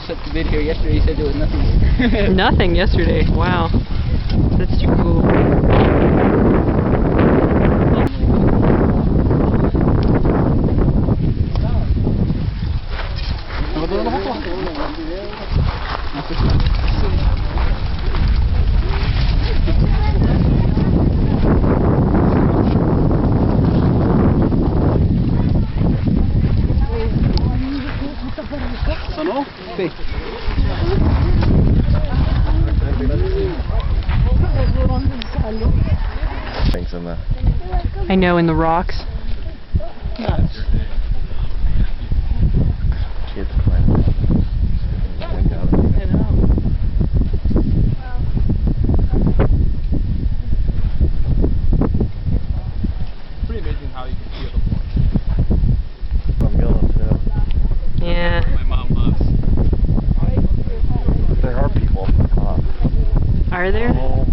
set the video yesterday. He said there was nothing. Nothing yesterday. Wow. That's too cool. ¿Sonó? Sí. Things in the I know, in the rocks. kids playing. I know. Pretty amazing how you can feel the force. I'm yelling too. Yeah. My mom loves. There are people. Are there? Oh